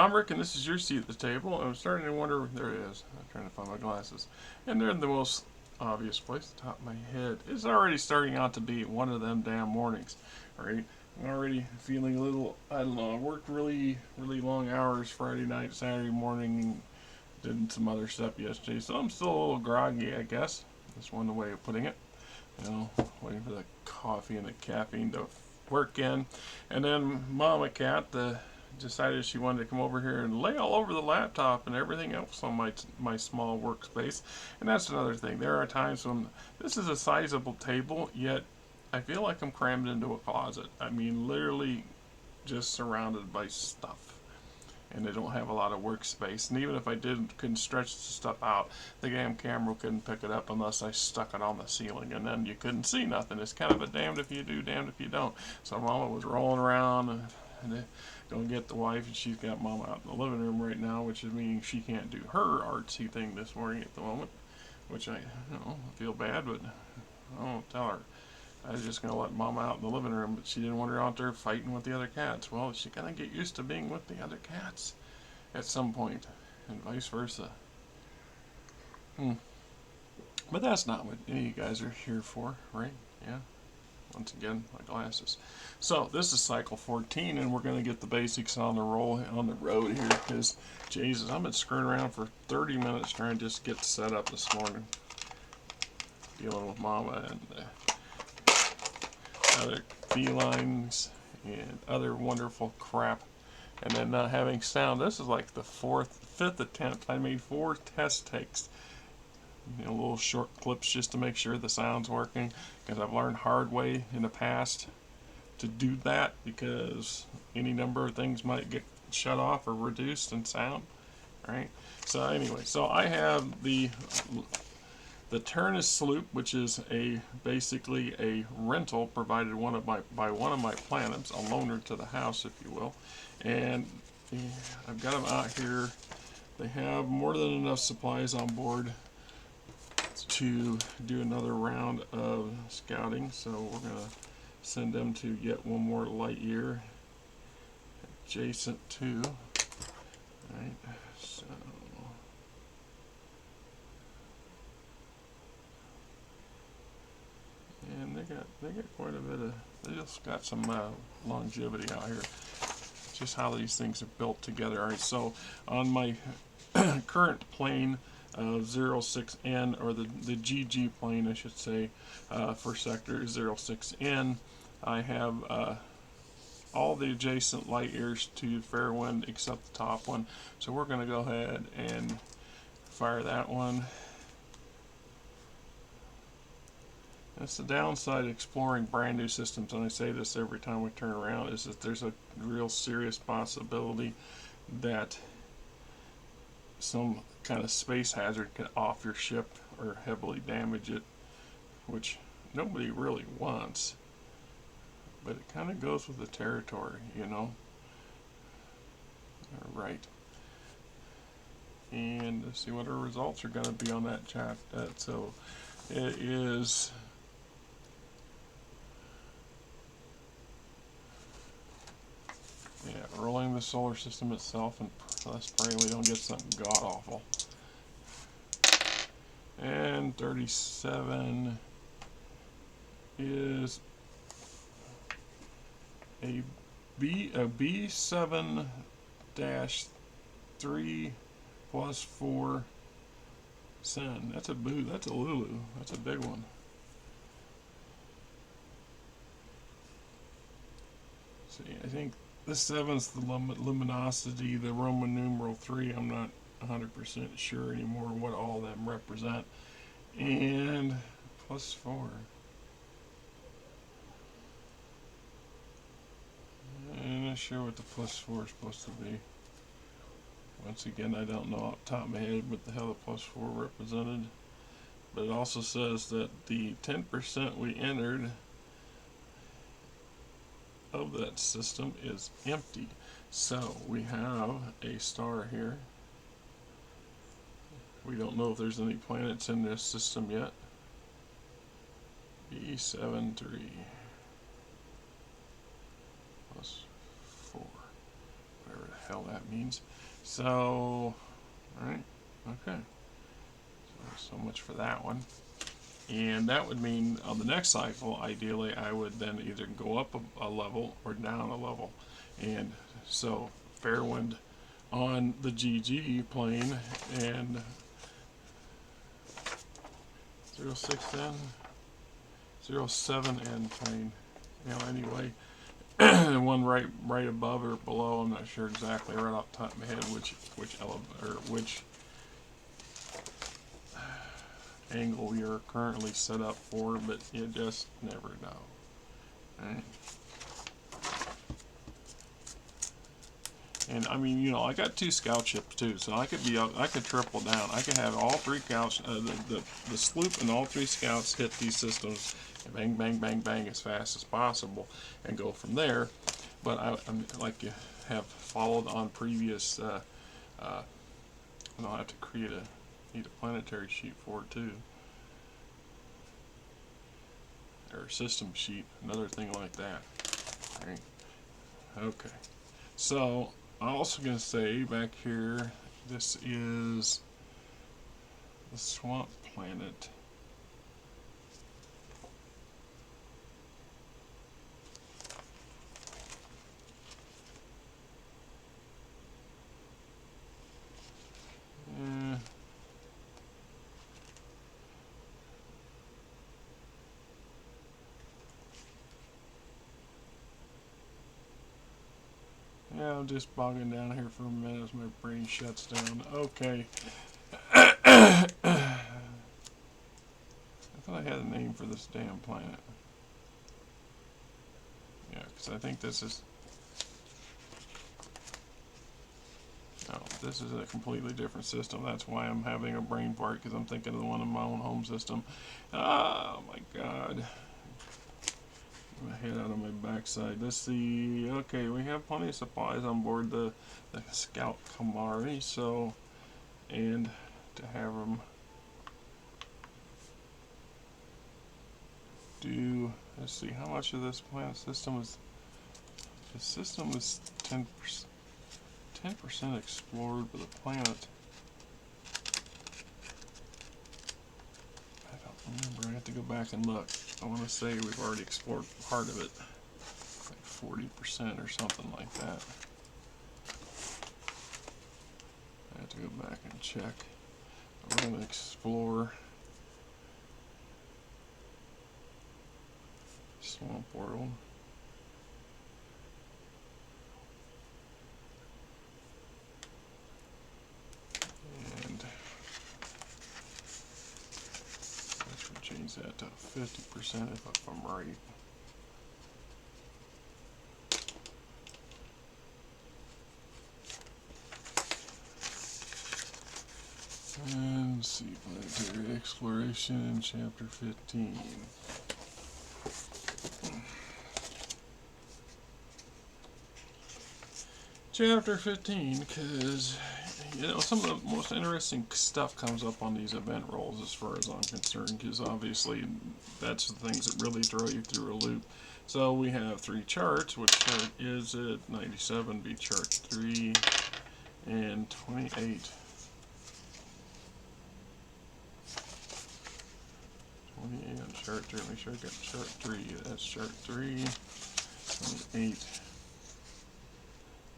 I'm Rick, and this is your seat at the table. I'm starting to wonder, there it is. I'm trying to find my glasses. And they're in the most obvious place, the top of my head. It's already starting out to be one of them damn mornings, right? I'm already feeling a little, I don't know, I worked really long hours Friday night, Saturday morning, did some other stuff yesterday, so I'm still a little groggy, I guess. That's one way of putting it. You know, waiting for the coffee and the caffeine to work in. And then Mama Cat, decided she wanted to come over here and lay all over the laptop and everything else on my small workspace. And that's another thing. There are times when this is a sizable table, yet I feel like I'm crammed into a closet. I mean, literally just surrounded by stuff. And they don't have a lot of workspace. And even if I couldn't stretch the stuff out, the damn camera couldn't pick it up unless I stuck it on the ceiling, and then you couldn't see nothing. It's kind of a damned if you do, damned if you don't. So Mama was rolling around and going to get the wife, and she's got Mama out in the living room right now, which is meaning she can't do her artsy thing this morning at the moment, which I feel bad, but I won't tell her. I was just going to let Mama out in the living room, but she didn't want her out there fighting with the other cats. Well, she's going to get used to being with the other cats at some point, and vice versa. But that's not what any of you guys are here for, right? Yeah. Once again, my glasses. So this is cycle 14, and we're going to get the basics on the road here, because Jesus, I've been screwing around for 30 minutes trying to just get set up this morning, dealing with Mama and other felines and other wonderful crap, and then not having sound. This is like the fifth attempt. I made 4 test takes, little short clips just to make sure the sound's working, because I've learned hard way in the past to do that, because any number of things might get shut off or reduced in sound, right? So anyway, so I have the Turnus sloop, which is basically a rental provided by one of my planets, a loaner to the house, if you will. And I've got them out here. They have more than enough supplies on board to do another round of scouting, so we're going to send them to yet one more light year adjacent to. Right, so and they got quite a bit of, they just got some longevity out here. Just how these things are built together. All right, so on my current plane of 06N, or the GG plane, I should say, for sector 06N, I have all the adjacent light years to Fairwind except the top one. So we're going to go ahead and fire that one. That's the downside of exploring brand new systems, and I say this every time we turn around, is that there's a real serious possibility that some kind of space hazard can off your ship or heavily damage it, which nobody really wants, but it kind of goes with the territory, Alright, and let's see what our results are going to be on that chat. So it is rolling the solar system itself, and let's pray we don't get something god-awful. And 37 is a B7-3 plus 4 Sen. That's a Lulu. That's a big one. See, I think the 7's the luminosity, the Roman numeral 3. I'm not 100% sure anymore what all of them represent. And plus 4. I'm not sure what the plus 4 is supposed to be. Once again, I don't know off the top of my head what the hell the plus 4 represented. But it also says that the 10% we entered of that system is empty. So we have a star here. We don't know if there's any planets in this system yet. B7-3 plus 4, whatever the hell that means. So, alright, okay. So much for that one. And that would mean on the next cycle, ideally, I would then either go up a level or down a level. And so, fair wind on the GG plane and 06 then, 07 and plane. You know, anyway, one right above or below. I'm not sure exactly right off the top of my head which angle you're currently set up for, but you just never know. Right? And I mean, you know, I got 2 scout ships too, so I could triple down. I could have all 3 scouts, the sloop and all 3 scouts hit these systems, and bang, bang, bang, bang, as fast as possible, and go from there. But I'm like you have followed on previous. And I'll have to need a planetary sheet for it too, or a system sheet, another thing like that. Right? Okay, so. I'm also going to say back here, this is the swamp planet. Yeah, I'm just bogging down here for a minute as my brain shuts down. Okay. I thought I had a name for this damn planet. Yeah, because I think this is... No, this is a completely different system. That's why I'm having a brain fart, because I'm thinking of the one in my own home system. Oh my god. My head out of my backside. Let's see. Okay, we have plenty of supplies on board the Scout Kamari, so, and to have them do, let's see, how much of this planet system is, the system is 10% explored, but the planet, I don't remember, I have to go back and look. I want to say we've already explored part of it, like 40% or something like that. I have to go back and check. We're going to explore Swamp World. And I should change that to 50% if I'm right. And let's see, planetary exploration in chapter 15. Chapter 15, because, you know, some of the most interesting stuff comes up on these event rolls as far as I'm concerned, because obviously that's the things that really throw you through a loop. So we have 3 charts. Which chart is it? 97 be chart 3 and 28. 28 on chart 3. Make sure I got chart 3. That's chart 3. 28.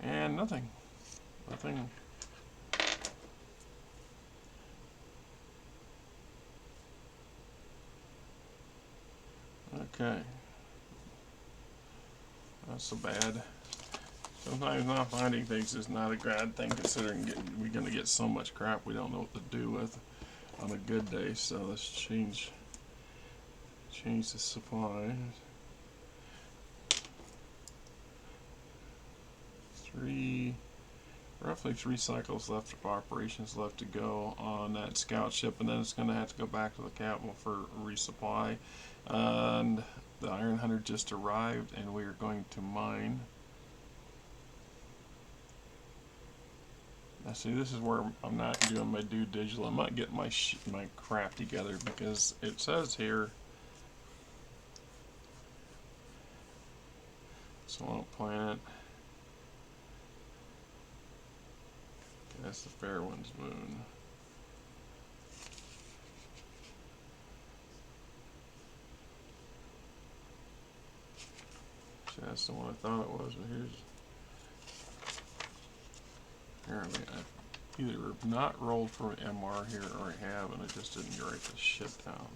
And nothing. Nothing. Okay. Not so bad. Sometimes not finding things is not a bad thing, considering we're going to get so much crap we don't know what to do with on a good day. So let's change the supply. Roughly 3 cycles left of operations left to go on that scout ship, and then it's going to have to go back to the capital for resupply. And the Iron Hunter just arrived, and we are going to mine. Now see, this is where I'm not doing my due diligence. I'm not getting my crap together, because it says here Swamp Planet. That's the Fairwinds moon. See, that's the one I thought it was, but here's... Apparently I either not rolled for MR here or I have, and I just didn't write the shit down.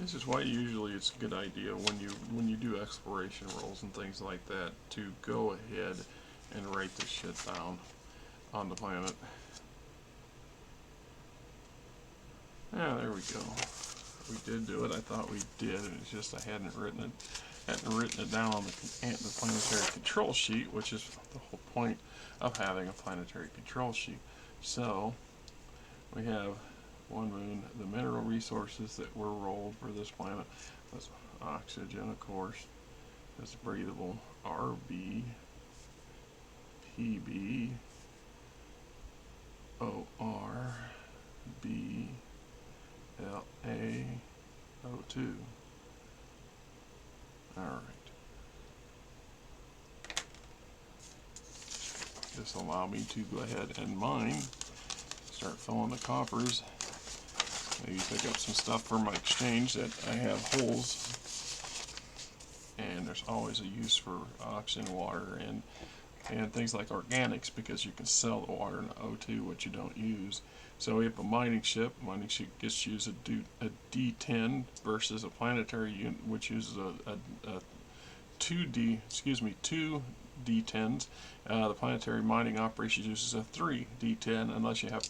This is why usually it's a good idea when you do exploration rolls and things like that to go ahead and write this shit down on the planet. Yeah, there we go. We did do it. I thought we did, and it's just I hadn't written it down on the planetary control sheet, which is the whole point of having a planetary control sheet. So we have one moon. The mineral resources that were rolled for this planet was oxygen, of course. That's breathable. RB, PB, OR, B, LA, O2. Alright. This will allow me to go ahead and mine, start filling the coffers, maybe pick up some stuff for my exchange that I have holes. And there's always a use for oxygen, water, and things like organics, because you can sell the water in O2, which you don't use. So we have a mining ship. Mining ship gets to use a D10 versus a planetary unit, which uses a 2 D10s. The planetary mining operation uses a 3 D10, unless you have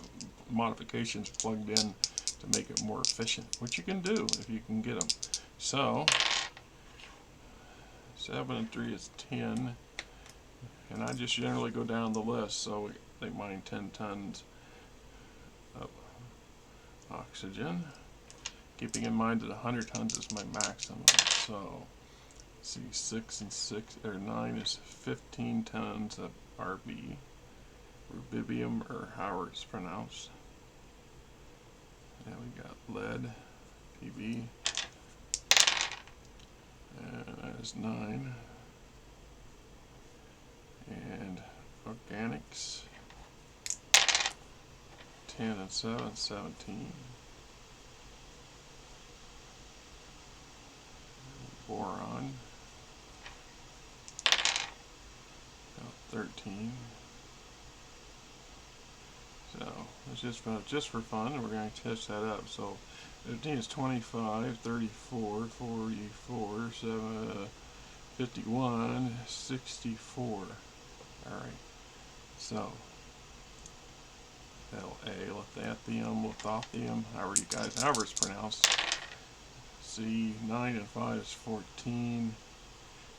modifications plugged in to make it more efficient, which you can do if you can get them. So 7 and 3 is 10, and I just generally go down the list. So they mine 10 tons of oxygen, keeping in mind that 100 tons is my maximum. So see, 6 and 6 or 9 is 15 tons of RB, rubidium, or however it's pronounced. And we got lead, PB, and that is 9. And organics, 10 and 7, 17. Boron, 13. So it's just for fun. We're going to test that up. So 15 is 25, 34, 44, 51, 64. All right. So lithium, however it's pronounced. See, 9 and 5 is 14.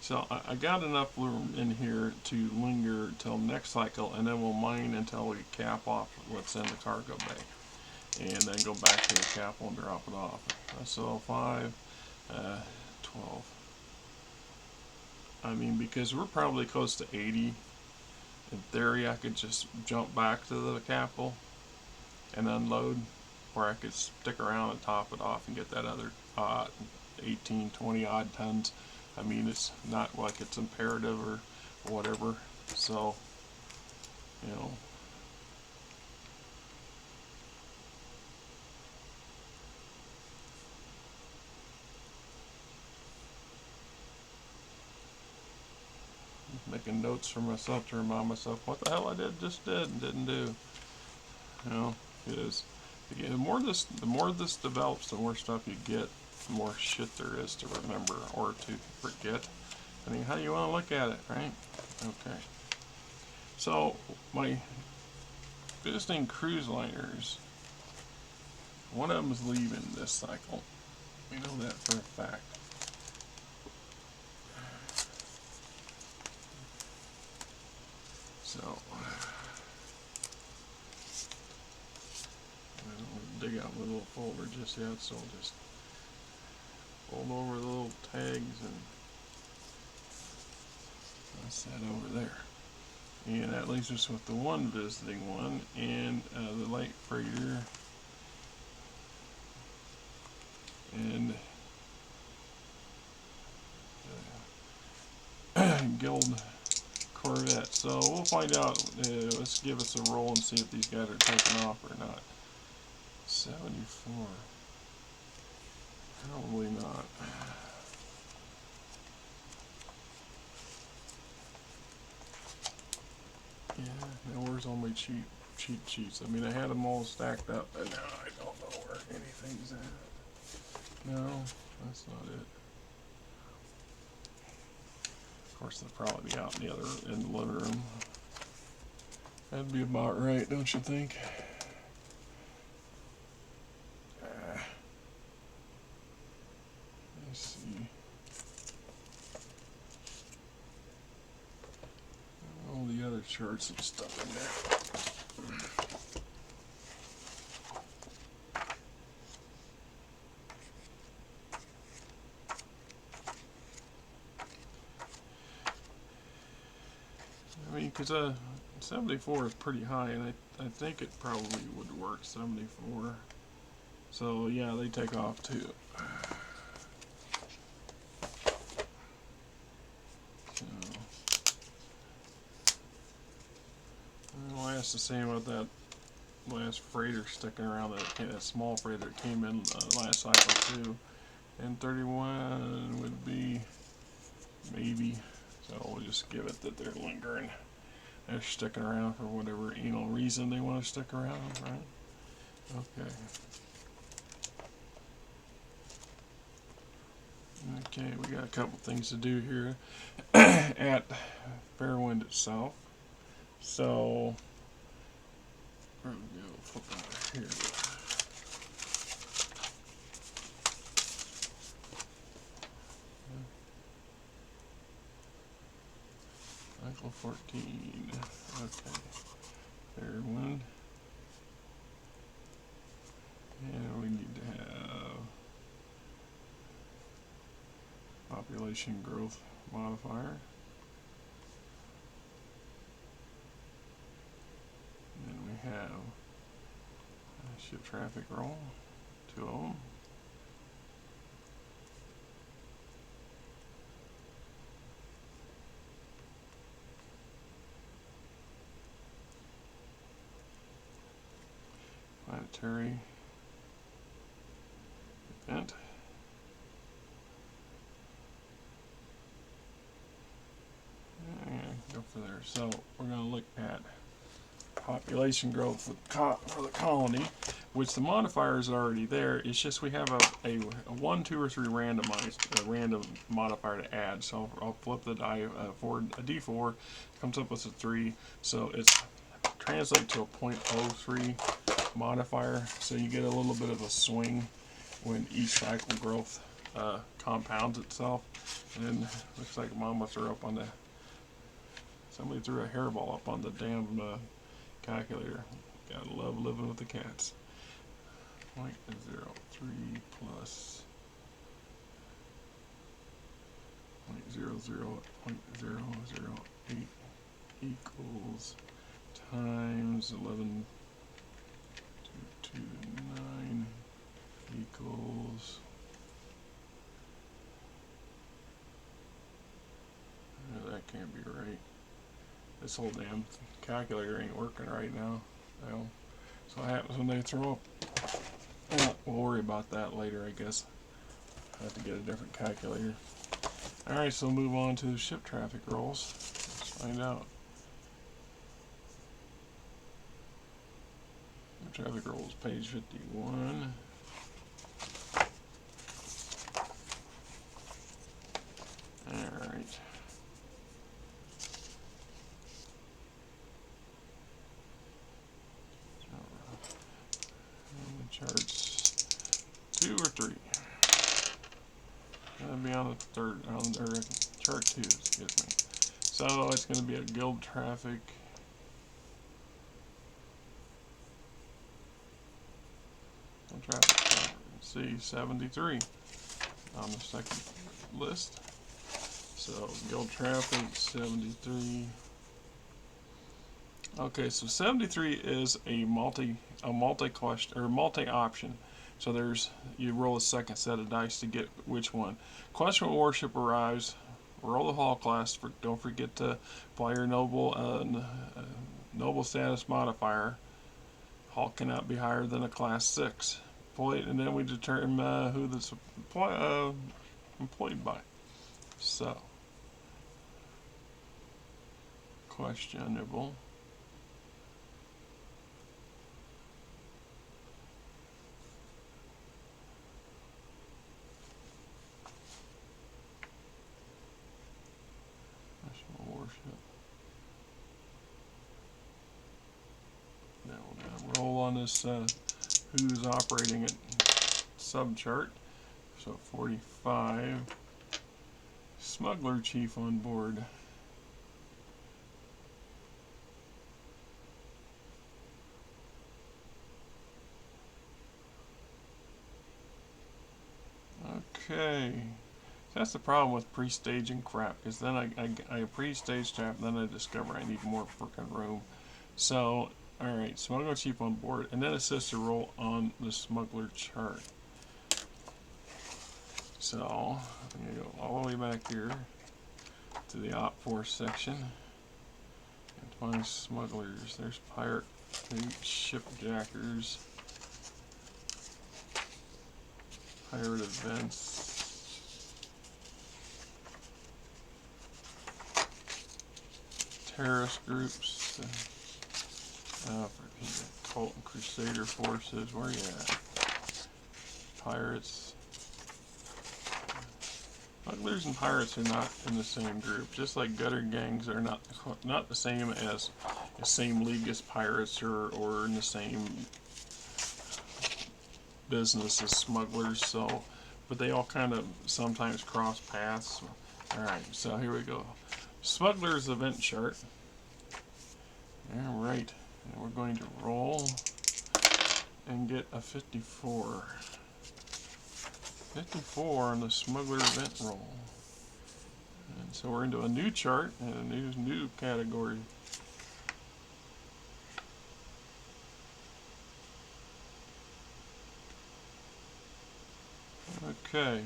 So I got enough in here to linger till next cycle, and then we'll mine until we cap off what's in the cargo bay, and then go back to the capsule and drop it off. So 5, 12. I mean, because we're probably close to 80. In theory, I could just jump back to the capsule and unload, or I could stick around and top it off and get that other 18, 20 odd tons. I mean, it's not like it's imperative or whatever. So, you know, making notes for myself to remind myself what the hell I just did and didn't do. You know, because again, the more this develops, the more stuff you get, the more shit there is to remember or to forget. I mean, how do you want to look at it, right? Okay. So my visiting cruise liners, one of them is leaving this cycle. We know that for a fact. So dig out my little folder just yet, so I'll just fold over the little tags and that's that over there. And that leaves us with the one visiting one and the light freighter and guild corvette. So we'll find out. Let's give us a roll and see if these guys are taking off or not. 74. Probably not. Yeah, now where's all my cheat sheets? I mean, I had them all stacked up, and now I don't know where anything's at. No, that's not it. Of course, they'll probably be out in the living room. That'd be about right, don't you think? Let's see. All the other charts and stuff in there. I mean, because 74 is pretty high, and I think it probably would work, 74. So, yeah, they take off too. So, I'll ask the same about that last freighter sticking around, that small freighter that came in last cycle too. And 31 would be maybe. So we'll just give it that they're lingering. They're sticking around for whatever reason they want to stick around, right? Okay. Okay, we got a couple things to do here at Fairwind itself. So we're gonna go flip over here. Cycle 14. Okay. Fairwind. And we need to have population growth modifier. And then we have ship traffic roll, 2 of them. Planetary event. Go for there. So we're going to look at population growth for the colony, which the modifier is already there. It's just we have a 1, 2, or 3 randomized random modifier to add. So I'll flip the die for a D4, comes up with a 3. So it's translate to a 0.03 modifier. So you get a little bit of a swing when each cycle growth compounds itself. And looks like Mama threw up on the. Somebody threw a hairball up on the damn calculator. Gotta love living with the cats. 0.03 plus 0.008 equals times 11.229 equals. No, that can't be right. This whole damn calculator ain't working right now. Well, so what happens when they throw up? Well, we'll worry about that later, I guess. I have to get a different calculator. Alright, so move on to ship traffic rolls. Let's find out. Ship traffic rolls, page 51. Alright. Charts 2 or 3. Gonna be on the third, or chart 2, excuse me. So it's gonna be a guild traffic. traffic. See 73 on the second list. So guild traffic 73. Okay, so 73 is a multi question or multi option. So you roll a second set of dice to get which one. Question warship arrives. Roll the hall class. Don't forget to apply your noble status modifier. Hall cannot be higher than a class 6. And then we determine who this employed by. So questionable. Warship. Now we're going to roll on this who's operating it subchart. So 45. Smuggler chief on board. Okay. That's the problem with pre-staging crap, because then I pre-stage crap, and then I discover I need more freaking room. So, alright, smuggler chief on board, and then assist a roll on the smuggler chart. So, I'm going to go all the way back here to the op force section and find smugglers. There's pirate, shipjackers, pirate events. Terrorist groups, cult and crusader forces, where you at? Pirates. Smugglers and pirates are not in the same group, just like gutter gangs are not the same as the same league as pirates or in the same business as smugglers. So, but they all kind of sometimes cross paths. All right, so here we go. Smuggler's event chart. Alright, and we're going to roll and get a 54. 54 on the smuggler event roll. And so we're into a new chart and a new category. Okay.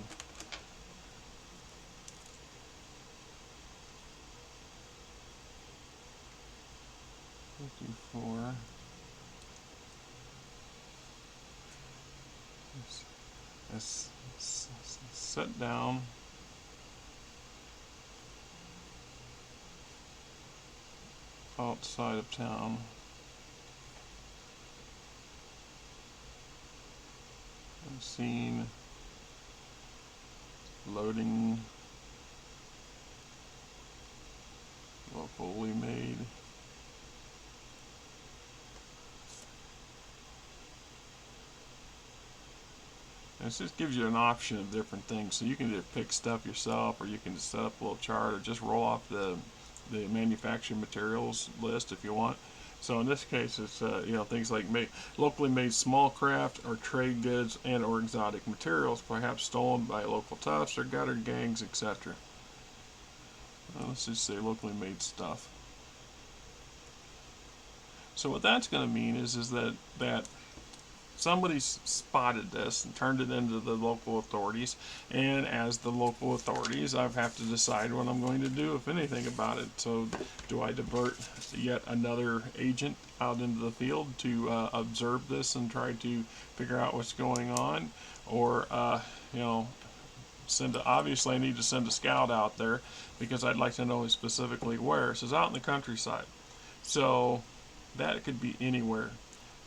$54. It's set down. Outside of town. Scene. Loading. Locally made. And it just gives you an option of different things, so you can either pick stuff yourself, or you can just set up a little chart, or just roll off the manufacturing materials list if you want. So in this case, it's things like locally made small craft or trade goods and or exotic materials, perhaps stolen by local toughs or gutter gangs, etc. Let's just say locally made stuff. So what that's going to mean is that somebody's spotted this and turned it into the local authorities, and as the local authorities, I have to decide what I'm going to do, if anything, about it. So do I divert yet another agent out into the field to observe this and try to figure out what's going on, or obviously I need to send a scout out there, because I'd like to know specifically where. It says out in the countryside, so that could be anywhere.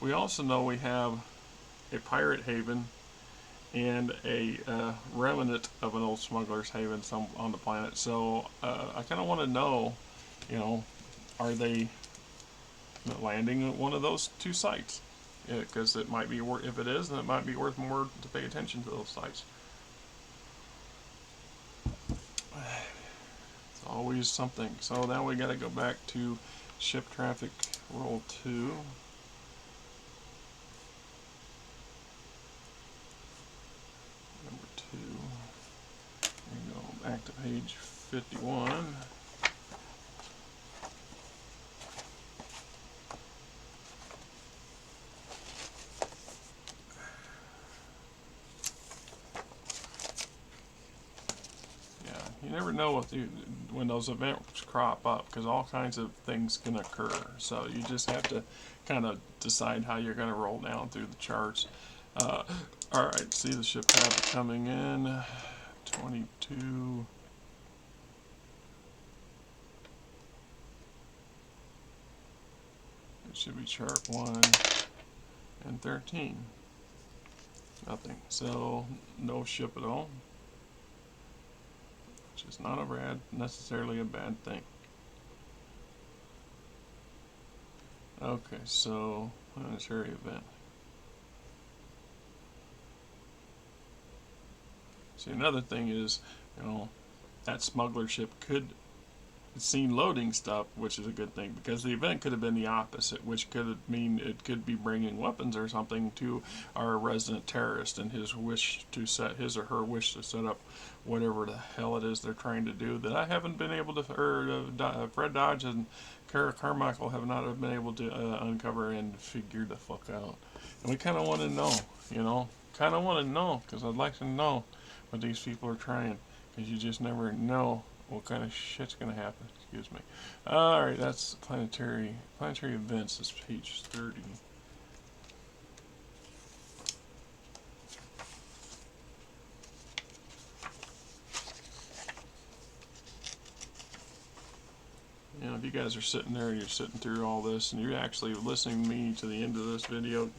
We also know we have a pirate haven and a remnant of an old smuggler's haven on the planet. So I kind of want to know, are they landing at one of those two sites? Because it might be worth, if it is, then it might be worth more to pay attention to those sites. It's always something. So now we got to go back to ship traffic roll 2. page 51. You never know when those events crop up, because all kinds of things can occur. So you just have to kind of decide how you're going to roll down through the charts. Alright, see the ship habit coming in. 22. It should be chart 1 and 13. Nothing. So no ship at all, which is not necessarily a bad thing. Okay, so planetary event. See, another thing is, that smuggler ship could seen loading stuff, which is a good thing, because the event could have been the opposite, which could mean it could be bringing weapons or something to our resident terrorist and his or her wish to set up whatever the hell it is they're trying to do that I haven't been able to, Fred Dodge and Kara Carmichael have not been able to uncover and figure the fuck out. And we kind of want to know, because I'd like to know what these people are trying, because you just never know what kind of shit's gonna happen. Excuse me. Alright, that's planetary events. Is page 30. If you guys are sitting there, you're sitting through all this, and you're actually listening to me to the end of this video,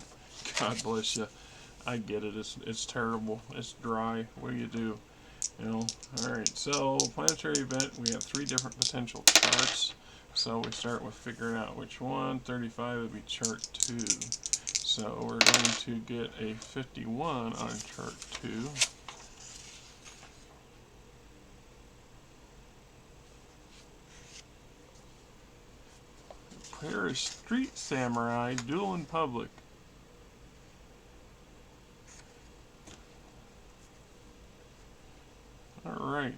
God bless you. I get it. It's terrible. It's dry. What do you do? Alright, so planetary event, we have 3 different potential charts. So we start with figuring out which one. 35 would be chart 2. So we're going to get a 51 on chart 2. Pair of street samurai duel in public. Alright.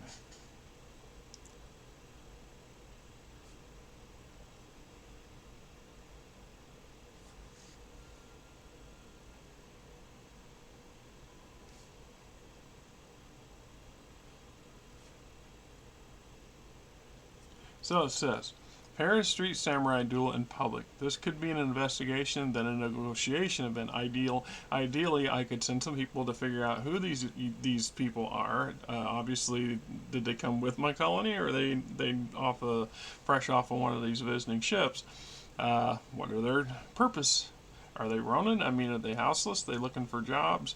So it says, Paris Street Samurai duel in public. This could be an investigation, then a negotiation event. Ideally, I could send some people to figure out who these people are. Obviously, did they come with my colony, or are they fresh off of one of these visiting ships? What are their purpose? Are they Ronin? I mean, are they houseless? Are they looking for jobs?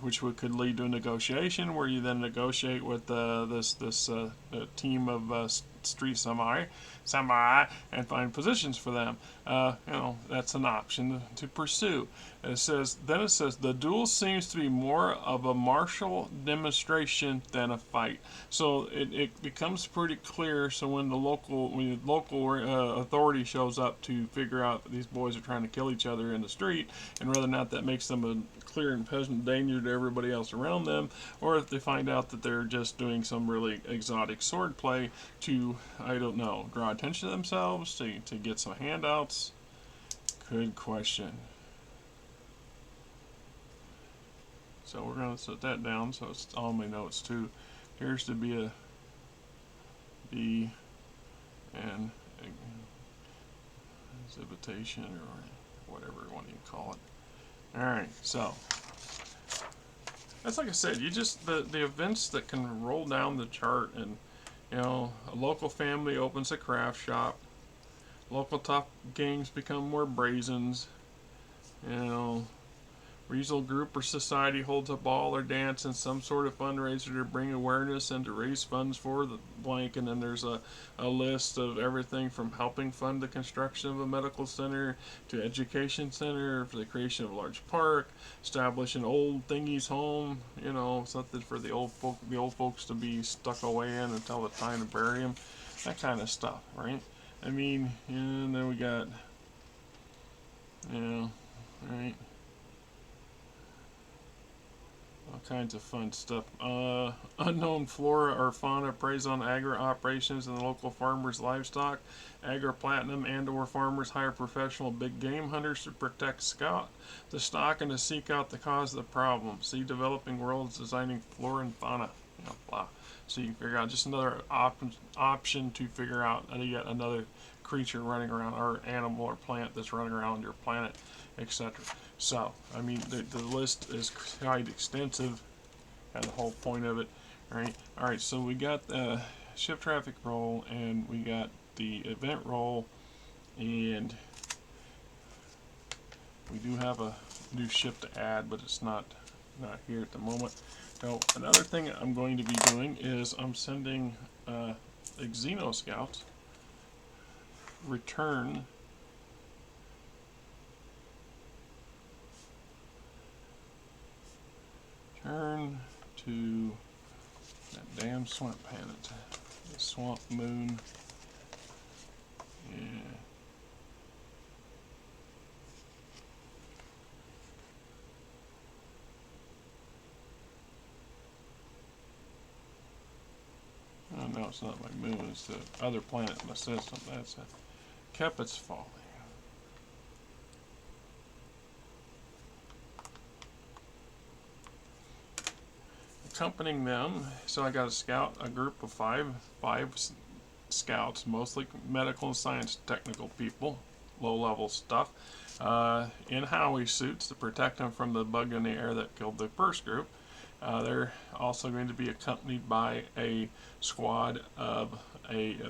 Which could lead to a negotiation, where you then negotiate with this team of street samurai and find positions for them. That's an option to pursue. It says the duel seems to be more of a martial demonstration than a fight. So it becomes pretty clear. So when the local authority shows up to figure out that these boys are trying to kill each other in the street, and whether or not that makes them a clear and present danger to everybody else around them, or if they find out that they're just doing some really exotic sword play to, I don't know, draw attention to themselves, to get some handouts. Good question. So we're going to set that down, so it's on my notes too. Here's to be a B and exhibition, or whatever one you call it. Alright, so that's, like I said, you just the events that can roll down the chart, and a local family opens a craft shop, local top gangs become more brazens, regional group or society holds a ball or dance and some sort of fundraiser to bring awareness and to raise funds for the blank, and then there's a list of everything from helping fund the construction of a medical center to education center, for the creation of a large park, establish an old thingy's home, something for the old folks to be stuck away in until it's time to bury them, that kind of stuff, right? I mean, and then we got, right? kinds of fun stuff. Unknown flora or fauna preys on agri operations and the local farmers' livestock. Agri-platinum and/or farmers hire professional big game hunters to protect the stock and to seek out the cause of the problem. See developing worlds designing flora and fauna. You know, blah. So you can figure out just another option to figure out yet another creature running around, or animal or plant that's running around your planet, etc. So, I mean, the list is quite extensive, and the whole point of it, right? All right, so we got the ship traffic roll, and we got the event roll, and we do have a new ship to add, but it's not here at the moment. Now, another thing I'm going to be doing is I'm sending Xeno Scouts return to that damn swamp planet, the swamp moon. Yeah. Oh no, it's not my moon, it's the other planet in the system. That's a Kepit's Folly. Accompanying them, so I got a group of five scouts, mostly medical and science technical people, low-level stuff, in Howwie suits to protect them from the bug in the air that killed the first group. They're also going to be accompanied by a squad of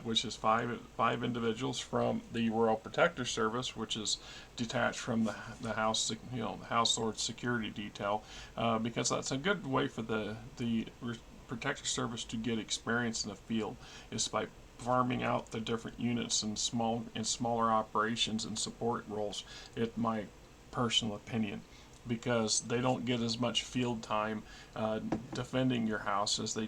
which is five individuals from the Royal Protector Service, which is detached from the house, the House Lord Security Detail, because that's a good way for the Protector Service to get experience in the field, is by farming out the different units in smaller operations and support roles. It's my personal opinion, because they don't get as much field time defending your house as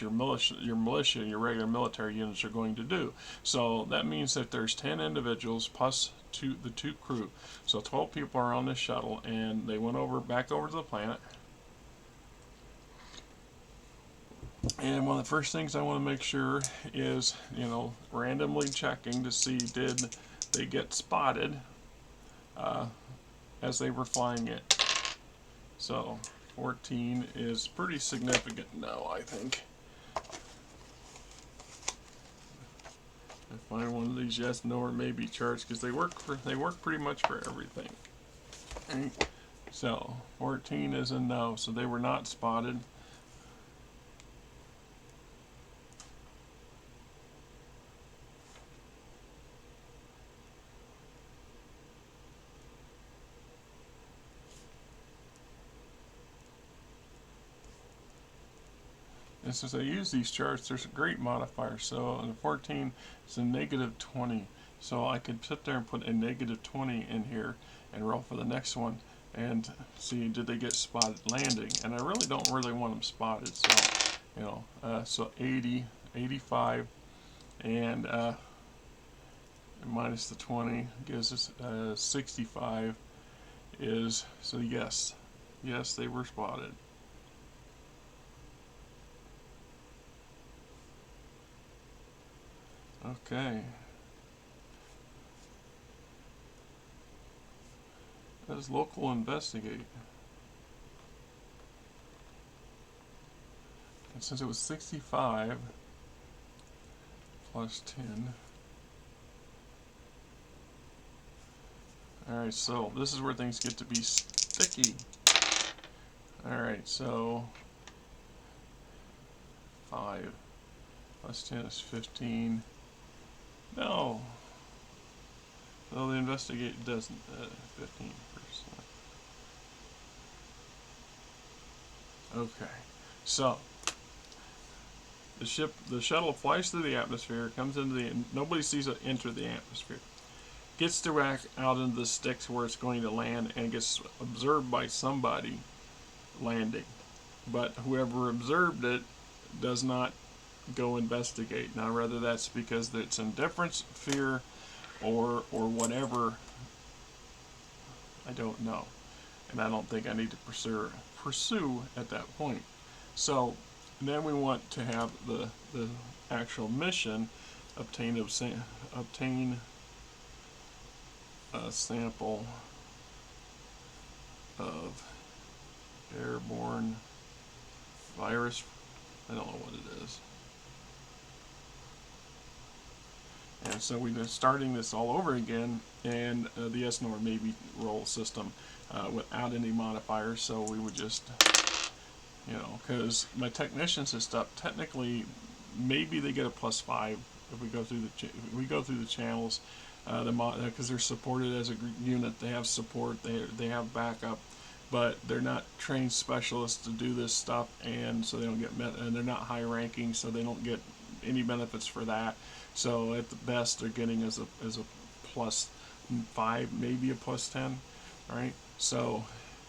your militia and your regular military units are going to do. So that means that there's 10 individuals plus the two crew. So 12 people are on this shuttle, and they went back over to the planet. And one of the first things I want to make sure is, randomly checking to see did they get spotted as they were flying it. So 14 is pretty significant no, I think. I find one of these yes, no, or maybe charts, because they work pretty much for everything. Okay. So 14 is a no, so they were not spotted. And since I use these charts, there's a great modifier. So in 14, it's a -20. So I could sit there and put a -20 in here and roll for the next one and see did they get spotted landing. And I really don't want them spotted. So, so 80, 85, and minus the 20 gives us 65 is, so yes, they were spotted. Okay. Does local investigate? And since it was 65 plus 10. Alright, so this is where things get to be sticky. Alright, so 5 plus 10 is 15. No. No, the investigate doesn't. 15%. Okay. So the shuttle flies through the atmosphere, comes into nobody sees it enter the atmosphere. Gets to back out into the sticks where it's going to land, and gets observed by somebody landing. But whoever observed it does not go investigate. Now, whether that's because it's indifference, fear, or whatever, I don't know. and I don't think I need to pursue at that point. So then we want to have the actual mission: obtain a sample of airborne virus. I don't know what it is. And so we're starting this all over again, and the SNOR maybe roll system without any modifiers. So we would just, because my technicians and stuff, technically, maybe they get a +5 if we go through the channels, because they're supported as a unit. They have support. They have backup, but they're not trained specialists to do this stuff, and so they don't get and they're not high ranking, so they don't get any benefits for that. So at the best, they're getting as a +5, maybe a +10, right? So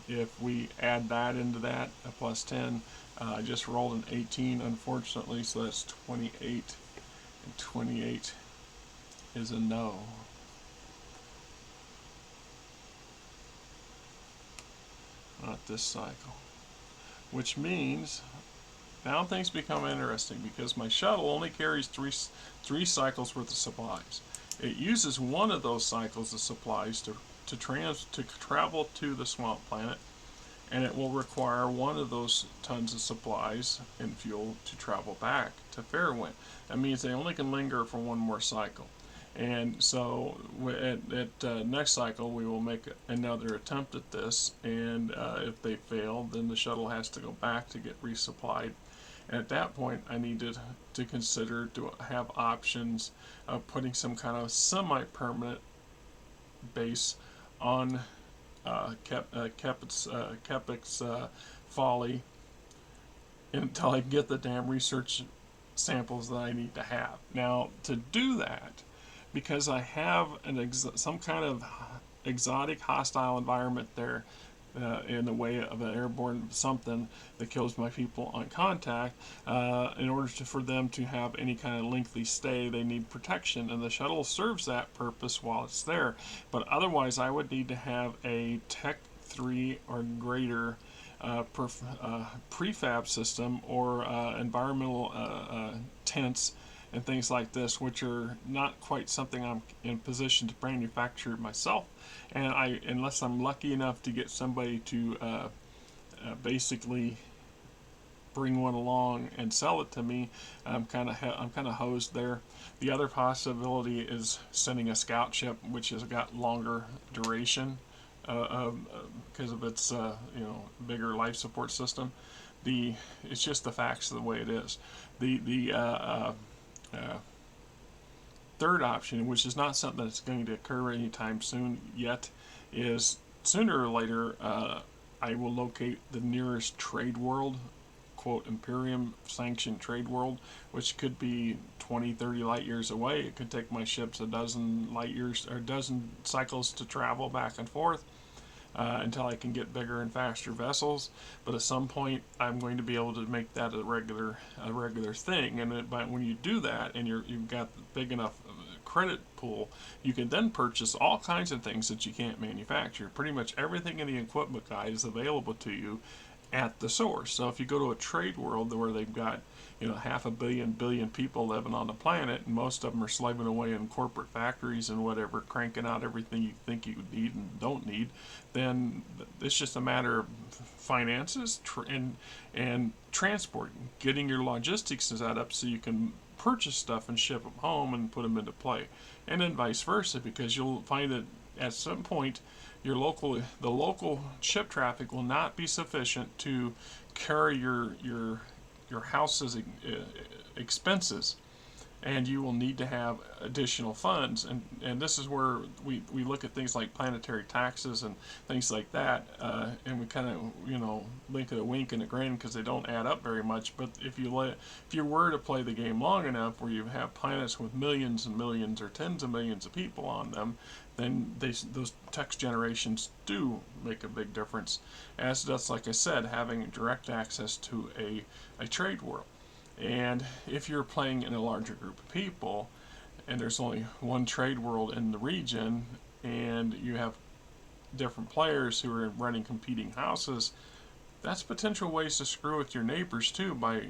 if we add that into that, a +10, I just rolled an 18, unfortunately, so that's 28, and 28 is a no. Not this cycle. Which means now things become interesting, because my shuttle only carries three cycles worth of supplies. It uses one of those cycles of supplies to travel to the swamp planet, and it will require one of those tons of supplies and fuel to travel back to Fairwind. That means they only can linger for one more cycle. And so at next cycle, we will make another attempt at this, and if they fail, then the shuttle has to go back to get resupplied. And at that point, I need to consider to have options of putting some kind of semi-permanent base on Kepic's folly until I get the damn research samples that I need to have. Now, to do that, because I have some kind of exotic hostile environment there, in the way of an airborne something that kills my people on contact, in order for them to have any kind of lengthy stay, they need protection, and the shuttle serves that purpose while it's there. But otherwise, I would need to have a Tech 3 or greater prefab system, or environmental tents and things like this, which are not quite something I'm in position to manufacture myself. And unless I'm lucky enough to get somebody to basically bring one along and sell it to me, I'm kind of hosed there. The other possibility is sending a scout ship, which has got longer duration because of its bigger life support system. It's just the facts of the way it is. The third option, which is not something that's going to occur anytime soon yet, is sooner or later I will locate the nearest trade world, quote, Imperium sanctioned trade world, which could be 20, 30 light years away. It could take my ships a dozen light years or a dozen cycles to travel back and forth. Until I can get bigger and faster vessels, but at some point I'm going to be able to make that a regular thing. And when you do that, and you've got big enough credit pool, you can then purchase all kinds of things that you can't manufacture. Pretty much everything in the equipment guide is available to you at the source. So if you go to a trade world where they've got 500 billion people living on the planet, and most of them are slaving away in corporate factories and whatever, cranking out everything you think you need and don't need, then it's just a matter of finances and transport, getting your logistics set up so you can purchase stuff and ship them home and put them into play, and then vice versa, because you'll find that at some point the local ship traffic will not be sufficient to carry your house's expenses, and you will need to have additional funds. And this is where we look at things like planetary taxes and things like that, and we kind of link a wink and a grin, because they don't add up very much. But if you were to play the game long enough, where you have planets with millions and millions or tens of millions of people on them, then those tax generations do make a big difference, as does, like I said, having direct access to a trade world. And if you're playing in a larger group of people, and there's only one trade world in the region, and you have different players who are running competing houses, that's potential ways to screw with your neighbors too by,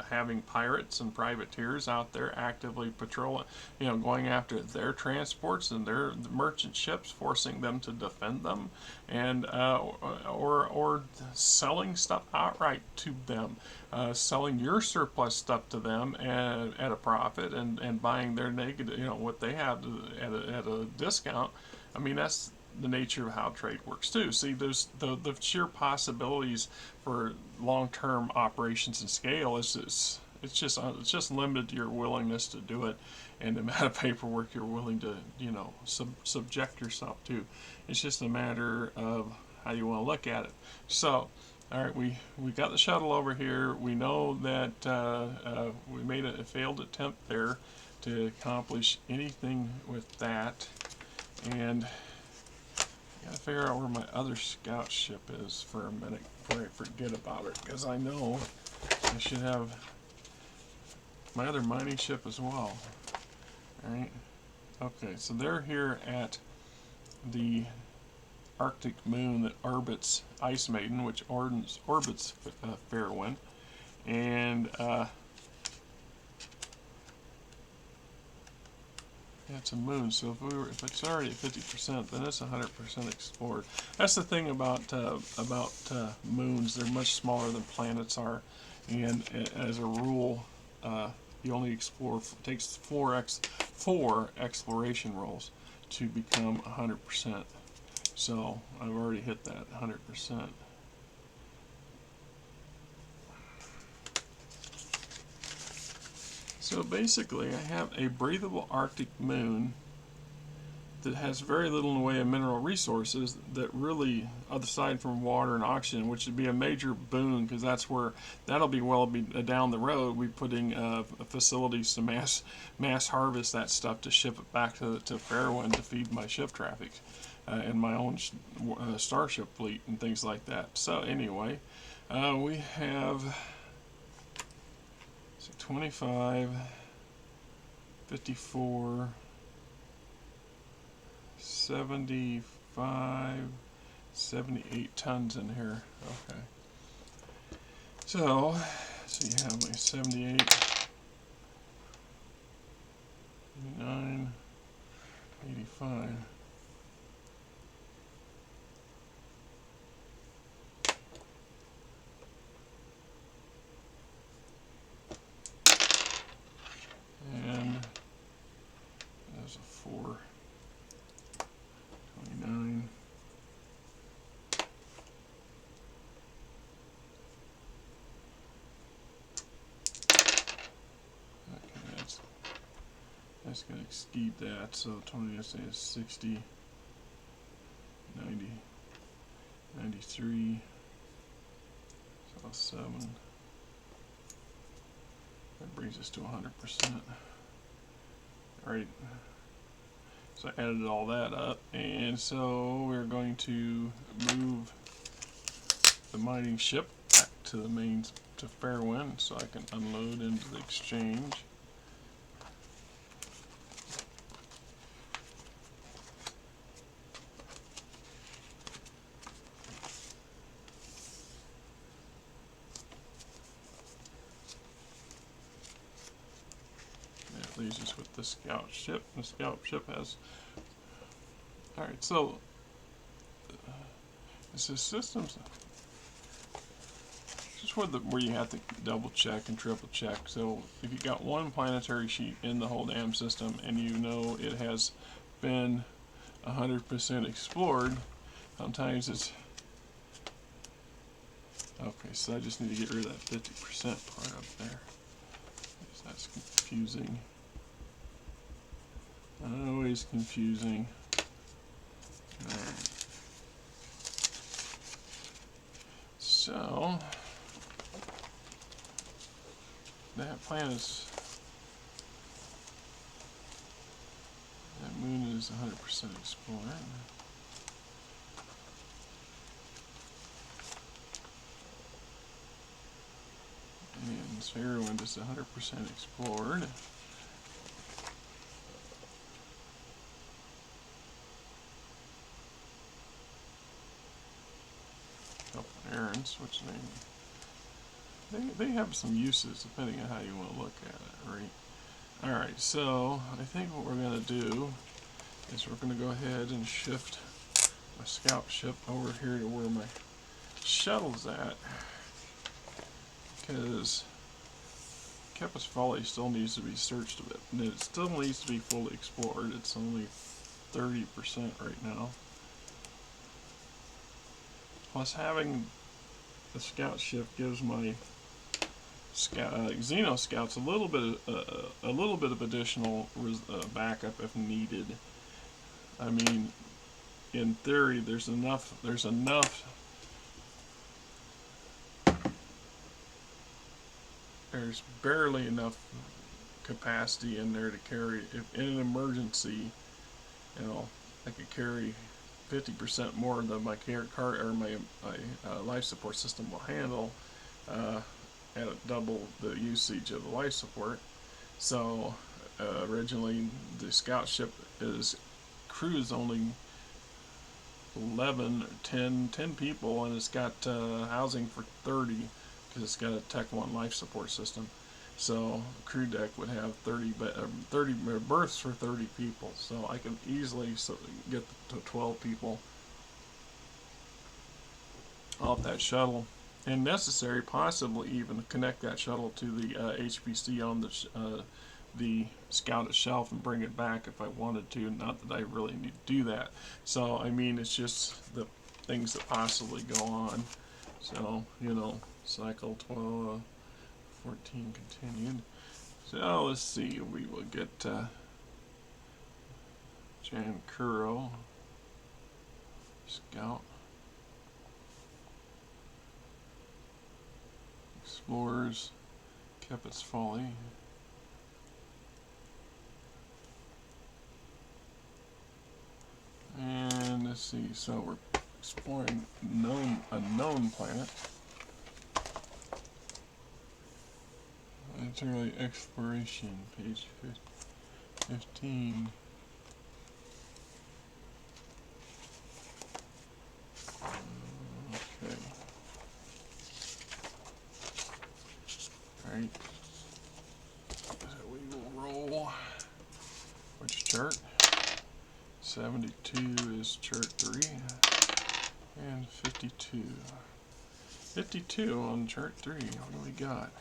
having pirates and privateers out there actively patrolling, going after their transports and their merchant ships, forcing them to defend them, and or selling stuff outright to them, selling your surplus stuff to them at a profit, and buying their negative, what they have at a discount. I mean, that's the nature of how trade works too. See, there's the sheer possibilities for long-term operations and scale it's just limited to your willingness to do it and the amount of paperwork you're willing to subject yourself to. It's just a matter of how you want to look at it. So, all right, we got the shuttle over here. We know that we made a failed attempt there to accomplish anything with that, and gotta figure out where my other scout ship is for a minute before I forget about it, because I know I should have my other mining ship as well. Alright, okay, so they're here at the Arctic moon that orbits Ice Maiden, which orbits Fairwind, and yeah, it's a moon, so if it's already at 50%, then it's 100% explored. That's the thing about moons; they're much smaller than planets are, and as a rule, you only explore. It takes four exploration rolls to become 100%. So I've already hit that 100%. So basically, I have a breathable Arctic moon that has very little in the way of mineral resources that really, aside from water and oxygen, which would be a major boon, because that'll be down the road. We're putting facilities to mass harvest that stuff to ship it back to Fairwind to feed my ship traffic and my own starship fleet and things like that. So anyway, we have 25, 54, 75, 78 tons in here. Okay. So you have like 78, 89, 85. And there's a 4, 29. Okay, that's going to exceed that. So 20, let's say, is 60, 90, 93, so 7. That brings us to 100%. Right. So I added all that up, and so we're going to move the mining ship back to the main to Fairwind so I can unload into the exchange. That leaves us with the scout ship. The scout ship has. Alright, so this is systems. Just where you have to double check and triple check. So if you got one planetary sheet in the whole damn system and you know it has been 100% explored, sometimes it's okay. So I just need to get rid of that 50% part up there. That's confusing. Always confusing. Alright. So that moon is 100% explored. And Fairwind is 100% explored. couple errands, which they have some uses depending on how you want to look at it, right? Alright, so I think what we're going to do is we're going to go ahead and shift my scout ship over here to where my shuttle's at, because Kepis Folly still needs to be searched a bit, and it still needs to be fully explored. It's only 30% right now. Plus, having the scout ship gives my Xeno scouts a little bit of additional backup if needed. I mean, in theory, there's barely enough capacity in there to carry, if in an emergency, you know, I could carry 50% more than my life support system will handle, at double the usage of the life support. So originally the scout ship crew's only 11 or 10 people, and it's got housing for 30 because it's got a Tech 1 life support system. So crew deck would have 30 berths for 30 people. So I can easily get to 12 people off that shuttle, and necessary possibly even connect that shuttle to the HPC on the scout itself and bring it back if I wanted to. Not that I really need to do that. So I mean, it's just the things that possibly go on. So, you know, cycle 12, 14 continued. So let's see, we will get Jan Kuro, scout, explorers, Kepis Folly, and let's see, so we're exploring a known planet. It's early exploration, page 15. Okay. Alright. So we will roll. Which chart? 72 is chart 3. And 52. 52 on chart 3. What do we got?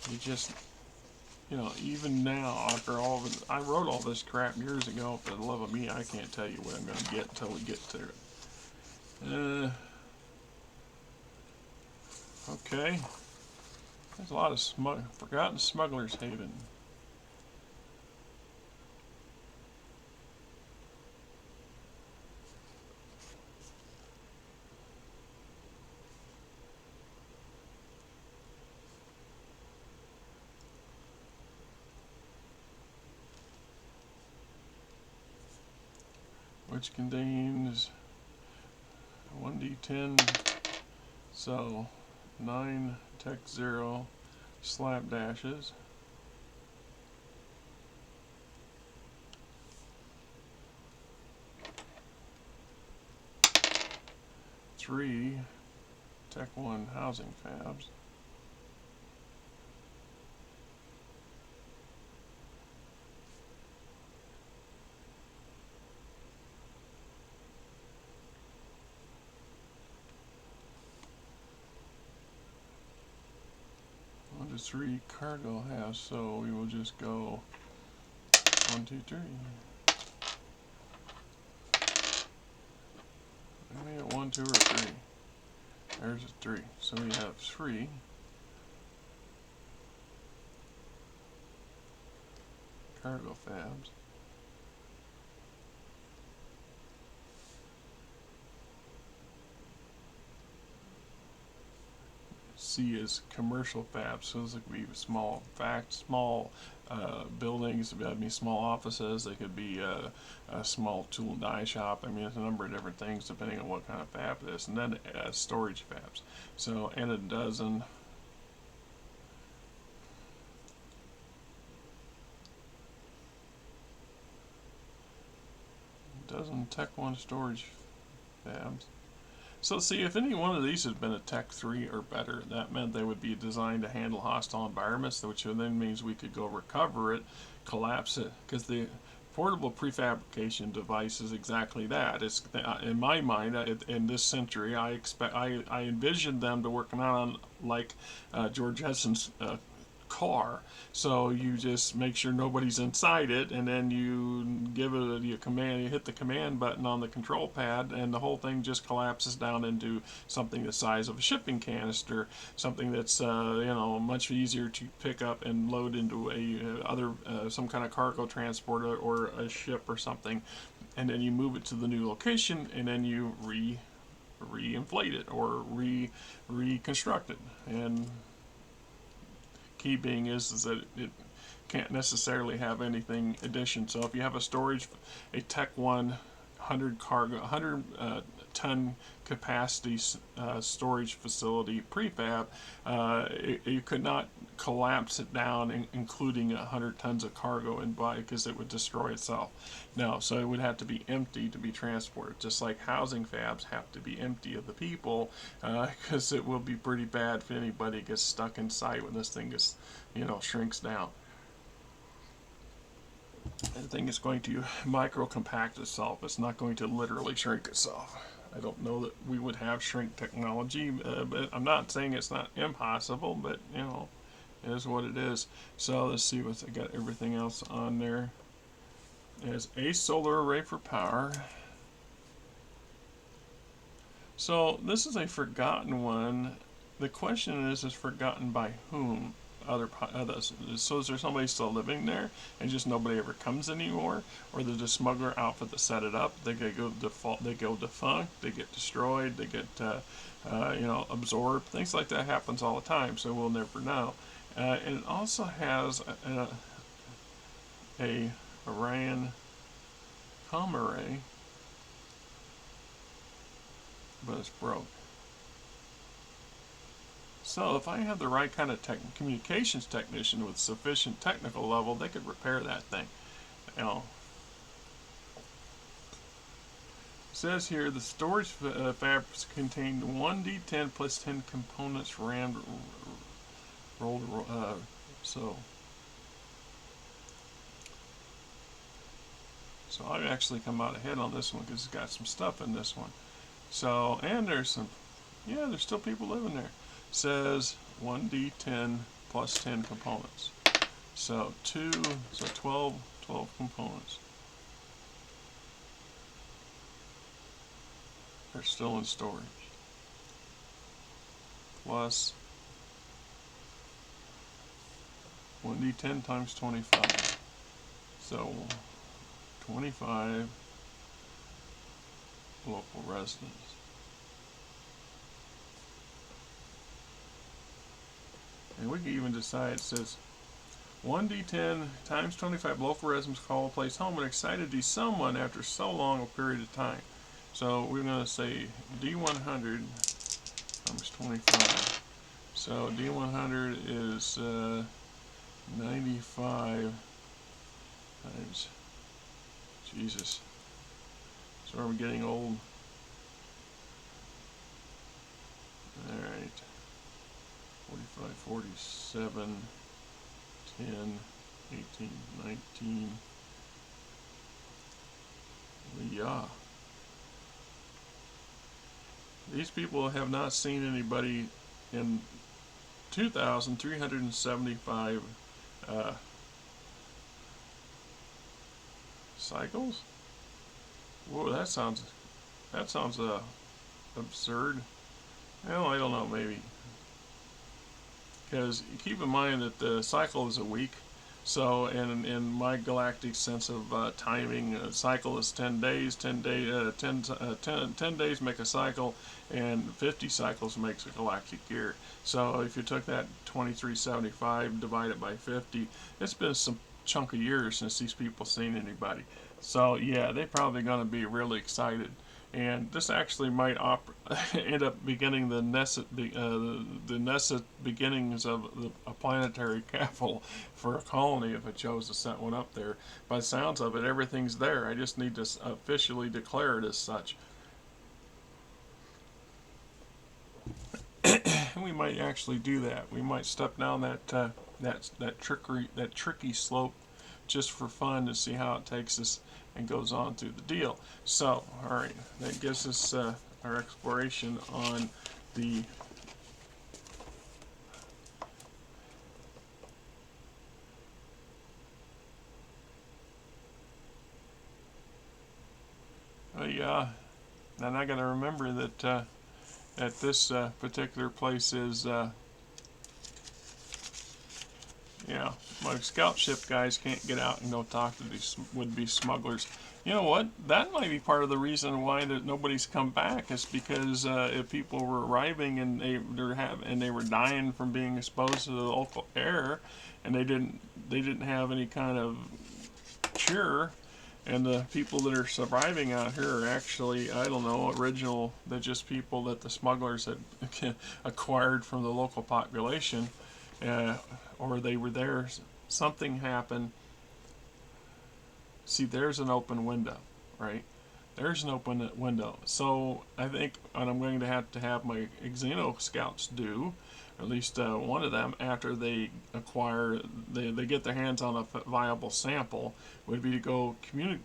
You just, you know, even now, after all of it, I wrote all this crap years ago. For the love of me, I can't tell you what I'm going to get until we get to it. Okay. There's a lot of forgotten smugglers' haven. Which contains 1d10, so 9 tech 0 slap dashes, 3 tech 1 housing fabs, to 3 cargo halves, so we will just go 1, 2, 3. Maybe at 1, 2, or 3. There's a 3. So we have 3 cargo fabs. C is commercial fabs, so those could be small buildings, that'd be small offices, they could be a small tool and die shop. I mean, there's a number of different things depending on what kind of fab it is. And then storage fabs. So, and a dozen Tech 1 storage fabs. So see, if any one of these had been a Tech 3 or better, that meant they would be designed to handle hostile environments, which then means we could go recover it, collapse it, because the portable prefabrication device is exactly that. It's in my mind, in this century, I envisioned them to working on like George Hesson's car. So you just make sure nobody's inside it, and then you give it a command. You hit the command button on the control pad, and the whole thing just collapses down into something the size of a shipping canister. Something that's much easier to pick up and load into a other some kind of cargo transporter or a ship or something, and then you move it to the new location, and then you re-inflate it or reconstruct it. And key being is that it can't necessarily have anything addition. So if you have a Tech 100 cargo, 100 ton capacity storage facility prefab, you could not collapse it down, including 100 tons of cargo in by, because it would destroy itself. No, so it would have to be empty to be transported, just like housing fabs have to be empty of the people, because it will be pretty bad if anybody gets stuck inside when this thing gets, shrinks down. The thing is going to micro compact itself. It's not going to literally shrink itself. I don't know that we would have shrink technology, but I'm not saying it's not impossible, but it is what it is. So let's see what's I got everything else on there. There's a solar array for power. So this is a forgotten one. The question is forgotten by whom? Others. So is there somebody still living there and just nobody ever comes anymore, or there's a smuggler outfit that set it up? They go default. They go defunct. They get destroyed. They get absorbed. Things like that happens all the time. So we'll never know. And it also has a Iran com array, but it's broke. So if I have the right kind of communications technician with sufficient technical level, they could repair that thing. It says here the storage fabrics contained 1D10 plus 10 components rolled. So I actually come out ahead on this one because it's got some stuff in this one. So, and there's still people living there. Says 1D10 plus 10 components. So 12 components. They're still in storage. Plus 1D10 times 25. So 25 local residents. And we can even decide, it says 1D10 times 25 local residents call a place home and excited to see someone after so long a period of time. So we're going to say D100 times 25. So D100 is 95 times, Jesus. So are we getting old? Alright. 45, 47, 10, 18, 19. Yeah. These people have not seen anybody in 2,375 cycles. Whoa, that sounds absurd. Well, I don't know, maybe. Because keep in mind that the cycle is a week, so in my galactic sense of timing, a cycle is 10 days. 10 days make a cycle, and 50 cycles makes a galactic year. So if you took that 2375 divided by 50, it's been some chunk of years since these people seen anybody. So yeah, they're probably going to be really excited. And this actually might end up beginning the nested beginnings of a planetary capital for a colony if it chose to set one up there. By the sounds of it, everything's there. I just need to officially declare it as such. we might actually do that. We might step down that tricky slope just for fun to see how it takes us and goes on through the deal. So, all right, that gives us our exploration on the yeah. And I got to remember that that this particular place is yeah, my scout ship guys can't get out and go talk to these would-be smugglers. You know what? That might be part of the reason why that nobody's come back is because if people were arriving and they were dying from being exposed to the local air, and they didn't have any kind of cure, and the people that are surviving out here are actually, I don't know, original. They're just people that the smugglers had acquired from the local population, uh, or they were there. Something happened. See, there's an open window, right? There's an open window. So I think what I'm going to have my Xeno scouts do, or at least one of them, after they they get their hands on a viable sample, would be to go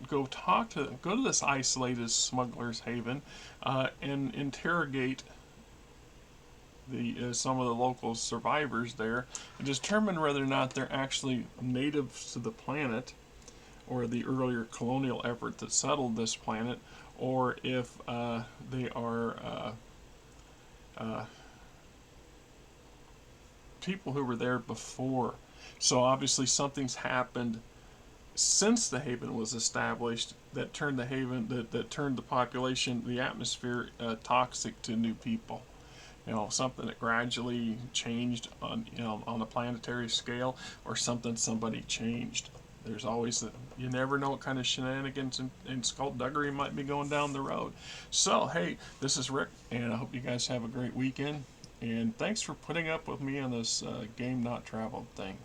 go to this isolated smuggler's haven, and interrogate the some of the local survivors there, and determine whether or not they're actually natives to the planet, or the earlier colonial effort that settled this planet, or if they are people who were there before. So obviously something's happened since the haven was established that turned that turned the population, the atmosphere, toxic to new people. Something that gradually changed on a planetary scale, or somebody changed. There's always you never know what kind of shenanigans and skullduggery might be going down the road. So hey, this is Rick, and I hope you guys have a great weekend. And thanks for putting up with me on this game not traveled thing.